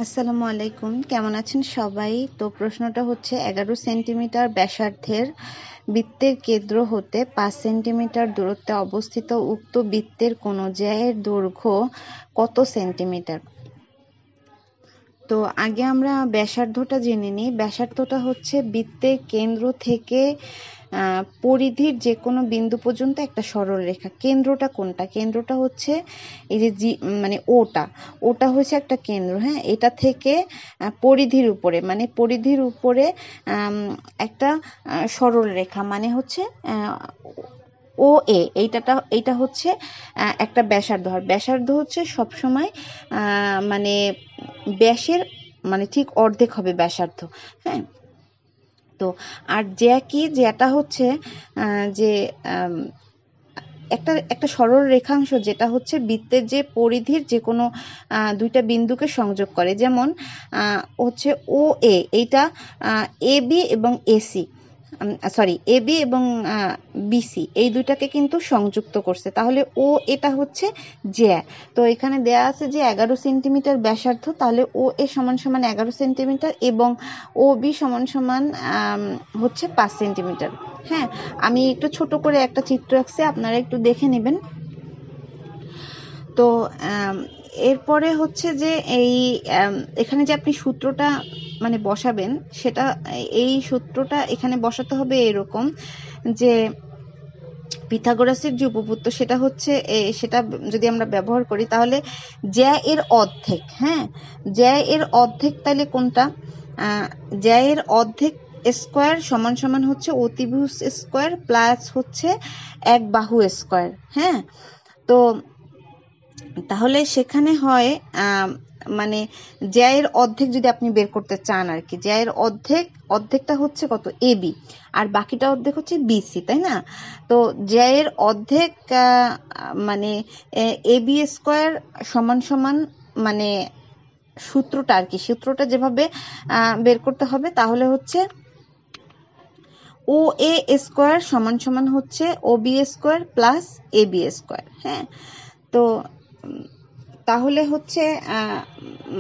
আসসালামু আলাইকুম, কেমন আছেন সবাই? তো প্রশ্নটা হচ্ছে 11 সেন্টিমিটার ব্যাসার্ধের বৃত্তের কেন্দ্র হতে 5 সেন্টিমিটার দূরত্বে অবস্থিত উক্ত বৃত্তের কোন জ্যায়ের দৈর্ঘ্য কত সেন্টিমিটার? তো আগে আমরা ব্যাসার্ধটা জেনে নিই। ব্যাসার্ধটা হচ্ছে বৃত্তের কেন্দ্র থেকে পরিধির যে কোনো বিন্দু পর্যন্ত একটা সরল রেখা। কেন্দ্রটা কোনটা? কেন্দ্রটা হচ্ছে এই যে মানে ওটা হচ্ছে একটা কেন্দ্র, হ্যাঁ। এটা থেকে পরিধির উপরে একটা সরল রেখা মানে হচ্ছে ও এ, এইটা হচ্ছে একটা ব্যাসার্ধ। আর ব্যাসার্ধ হচ্ছে সবসময় মানে ব্যাসের মানে ঠিক অর্ধেক হবে ব্যাসার্ধ, হ্যাঁ। তো আর জ্যাটা হচ্ছে যে একটা সরল রেখাংশ, যেটা হচ্ছে বৃত্তের যে পরিধির যে কোনো দুইটা বিন্দুকে সংযোগ করে। যেমন হচ্ছে ও এ, এইটা এ বি এবং এসি এবি এবং বিসি এই দুইটাকে কিন্তু সংযুক্ত করছে। তাহলে ও এটা হচ্ছে জ্যা। তো এখানে দেয়া আছে যে 11 সেন্টিমিটার ব্যাসার্ধ, তাহলে ও এ সমান সমান 11 সেন্টিমিটার এবং ও বি সমান সমান হচ্ছে 5 সেন্টিমিটার। হ্যাঁ, আমি একটু ছোট করে একটা চিত্র আঁকছি, আপনারা একটু দেখে নেবেন। তো এরপরে হচ্ছে যে এখানে যে আপনি সূত্রটা মানে বসাবেন, সেটা এই সূত্রটা এখানে বসাতে হবে এরকম যে পিথাগোরাসের যে উপপাদ্য সেটা হচ্ছে সেটা যদি আমরা ব্যবহার করি তাহলে জ্যা এর অর্ধেক, হ্যাঁ, জ্যা এর অর্ধেক তাহলে কোনটা? জ্যা এর অর্ধেক স্কোয়ার সমান সমান হচ্ছে অতিভুজ স্কোয়ার প্লাস হচ্ছে এক বাহু স্কোয়ার, হ্যাঁ। তো তাহলে সেখানে হয় মানে জ্যায়ের অর্ধেক যদি আপনি বের করতে চান আর কি, জ্যায়ের অর্ধেকটা হচ্ছে কত? এবি, আর বাকিটা অর্ধেক হচ্ছে বিসি, তাই না? তো জ্যায়ের অর্ধেক মানে এবি স্কোয়ার সমান সমান মানে সূত্রটা আর কি, সূত্রটা যেভাবে বের করতে হবে তাহলে হচ্ছে ও এ স্কোয়ার সমান সমান হচ্ছে ও B square plus A B square, হ্যাঁ। তো তাহলে হচ্ছে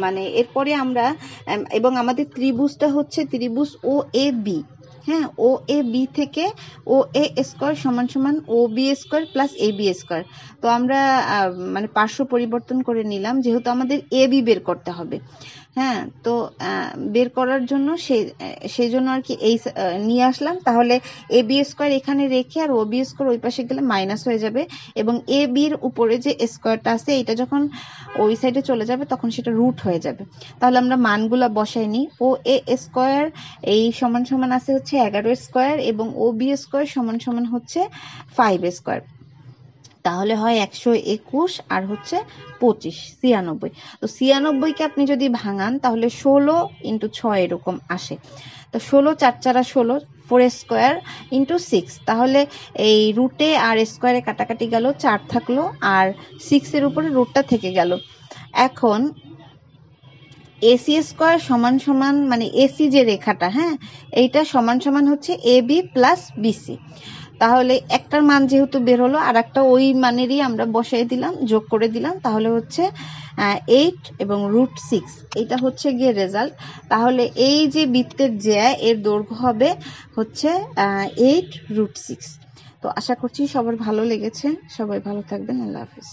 মানে এরপরে আমরা এবং আমাদের ত্রিভুজটা হচ্ছে ত্রিভুজ ও এ বি, হ্যাঁ। ও এ বি থেকে ও এ স্কোয়ার সমান সমান ও B square plus A B square. তো আমরা মানে পার্শ্ব পরিবর্তন করে নিলাম, যেহেতু আমাদের এ বি বের করতে হবে, হ্যাঁ। তো বের করার জন্য সেই জন্য আর কি এই নিয়ে আসলাম। তাহলে এ বি স্কোয়ার এখানে রেখে আর ও বি স্কোয়ার ওই পাশে গেলে মাইনাস হয়ে যাবে, এবং এ বির উপরে যে স্কোয়ারটা আছে এটা যখন ওই সাইডে চলে যাবে তখন সেটা রুট হয়ে যাবে। তাহলে আমরা মানগুলা বসাই নিই। ও এ স্কোয়ার এই সমান সমান আছে হচ্ছে 11 স্কোয়ার এবং ও বি স্কোয়ার সমান সমান হচ্ছে 5 স্কোয়ার। তাহলে হয় 121 আর হচ্ছে 25, 96। তো 96কে আপনি যদি ভাঙান তাহলে 16 ইন্টু 6 এরকম আসে। তো 16 4 4 16, 4 স্কোয়ার ইন্টু 6, তাহলে এই রুটে আর স্কোয়ারে কাটাকাটি গেল, 4 থাকলো আর 6 এর উপরে রুটটা থেকে গেল। এখন এসি স্কোয়ার সমান সমান মানে এসি যে রেখাটা, হ্যাঁ, এইটা সমান সমান হচ্ছে এ বি প্লাস বিসি। তাহলে একটার মান যেহেতু বের হলো আর একটা ওই মানেরই আমরা বসাই দিলাম, যোগ করে দিলাম, তাহলে হচ্ছে 8 এবং √6, এইটা হচ্ছে গিয়ে রেজাল্ট। তাহলে এই যে বৃত্তের জ্যা এর দৈর্ঘ্য হবে হচ্ছে 8√6। তো আশা করছি সবার ভালো লেগেছে, সবাই ভালো থাকবেন, আল্লাহ হাফিজ।